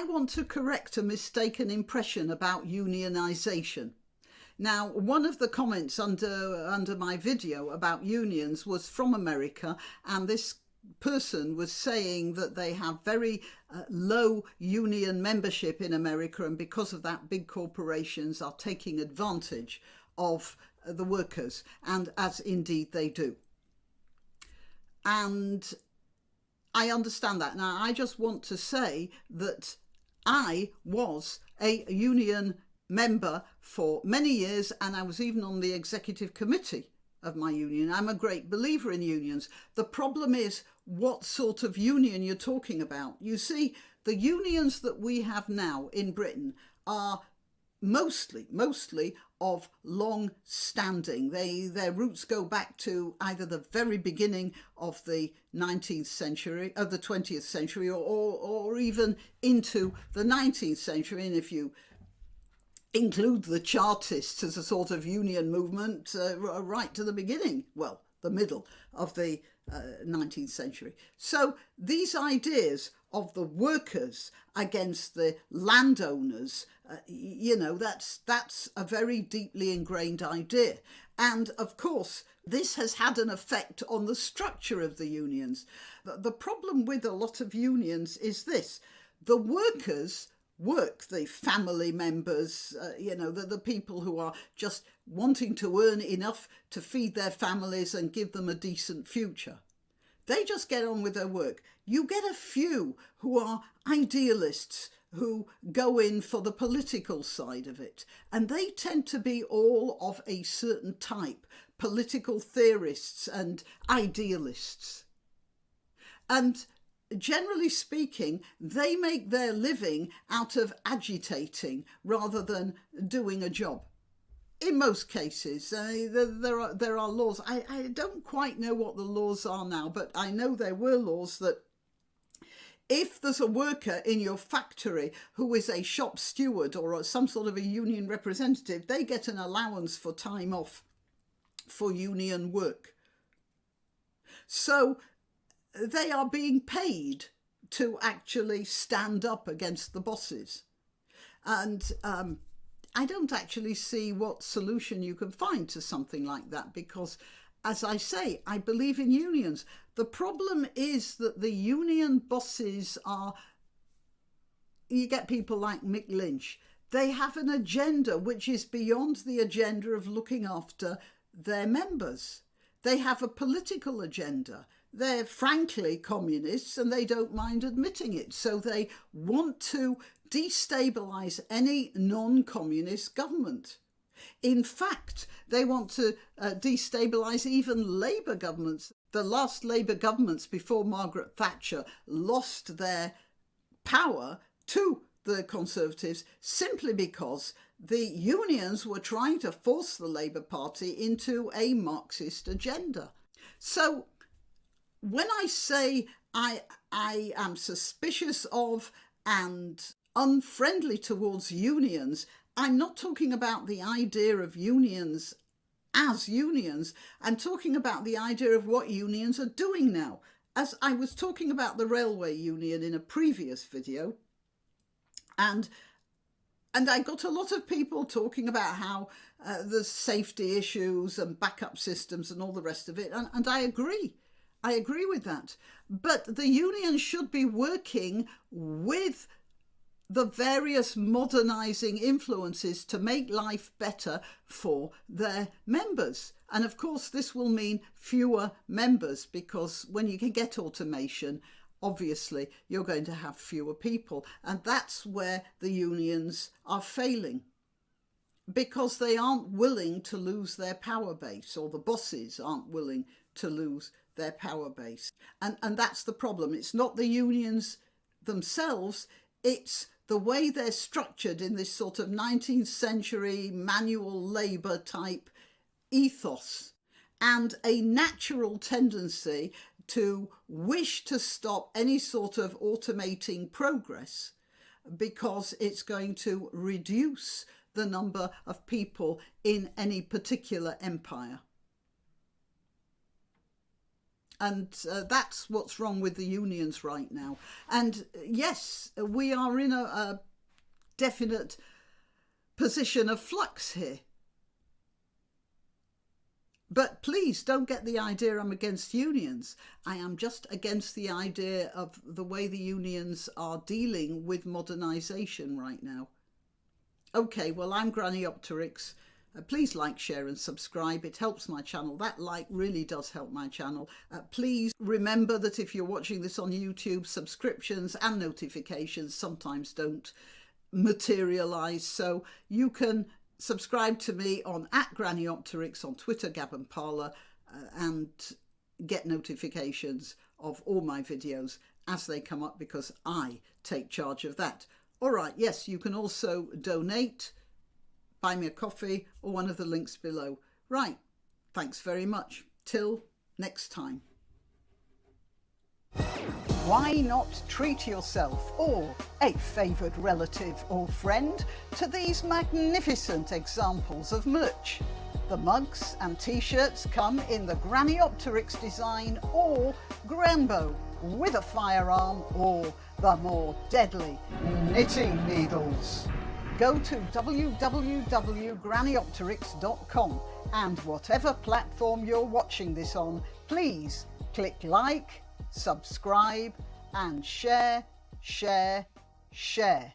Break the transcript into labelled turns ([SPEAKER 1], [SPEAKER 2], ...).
[SPEAKER 1] want to correct a mistaken impression about unionisation. Now, one of the comments under my video about unions was from America, and this person was saying that they have very low union membership in America, and because of that, big corporations are taking advantage of the workers, and as indeed they do. And I understand that. Now, I just want to say that I was a union member for many years, and I was even on the executive committee of my union. I'm a great believer in unions. The problem is what sort of union you're talking about. You see, the unions that we have now in Britain are mostly of long standing. Their roots go back to either the very beginning of the 19th century, of the 20th century, or even into the 19th century. And if you include the Chartists as a sort of union movement, right to the beginning, well, the middle of the 19th century. So these ideas of the workers against the landowners, that's a very deeply ingrained idea. And of course, this has had an effect on the structure of the unions. The problem with a lot of unions is this: the workers work, the family members, the people who are just wanting to earn enough to feed their families and give them a decent future. They just get on with their work. You get a few who are idealists, who go in for the political side of it, and they tend to be all of a certain type: political theorists and idealists. And generally speaking, they make their living out of agitating rather than doing a job. In most cases, there are laws. I don't quite know what the laws are now, but I know there were laws that if there's a worker in your factory who is a shop steward or some sort of a union representative, they get an allowance for time off for union work. So they are being paid to actually stand up against the bosses. And I don't actually see what solution you can find to something like that, because, as I say, I believe in unions. The problem is that the union bosses you get people like Mick Lynch. They have an agenda which is beyond the agenda of looking after their members. They have a political agenda. They're frankly communists, and they don't mind admitting it. So they want to destabilise any non-communist government. In fact, they want to destabilise even Labour governments. The last Labour governments before Margaret Thatcher lost their power to the Conservatives simply because the unions were trying to force the Labour Party into a Marxist agenda. So when I say I am suspicious of and unfriendly towards unions, I'm not talking about the idea of unions as unions. I'm talking about the idea of what unions are doing now. As I was talking about the railway union in a previous video, and I got a lot of people talking about how there's safety issues and backup systems and all the rest of it, and I agree. I agree with that. But the union should be working with the various modernising influences to make life better for their members. And of course, this will mean fewer members, because when you can get automation, obviously you're going to have fewer people. And that's where the unions are failing, because they aren't willing to lose their power base, or the bosses aren't willing to lose their power base. And that's the problem. It's not the unions themselves, it's the way they're structured in this sort of 19th century manual labour type ethos, and a natural tendency to wish to stop any sort of automating progress because it's going to reduce the number of people in any particular empire. And that's what's wrong with the unions right now. And yes, we are in a definite position of flux here. But please don't get the idea I'm against unions. I am just against the idea of the way the unions are dealing with modernisation right now. Okay, well, I'm Granniopteryx. Please like, share and subscribe. It helps my channel. That like really does help my channel. Please remember that if you're watching this on YouTube, subscriptions and notifications sometimes don't materialise. So you can subscribe to me on @Granniopteryx on Twitter, Gab and Parler, and get notifications of all my videos as they come up, because I take charge of that. All right, yes, you can also donate, buy me a coffee, or one of the links below. Right, thanks very much. Till next time. Why not treat yourself or a favoured relative or friend to these magnificent examples of merch? The mugs and t-shirts come in the Granniopteryx design or Granbo with a firearm or the more deadly knitting needles. Go to www.granniopteryx.com and whatever platform you're watching this on, please click like, subscribe and share, share, share.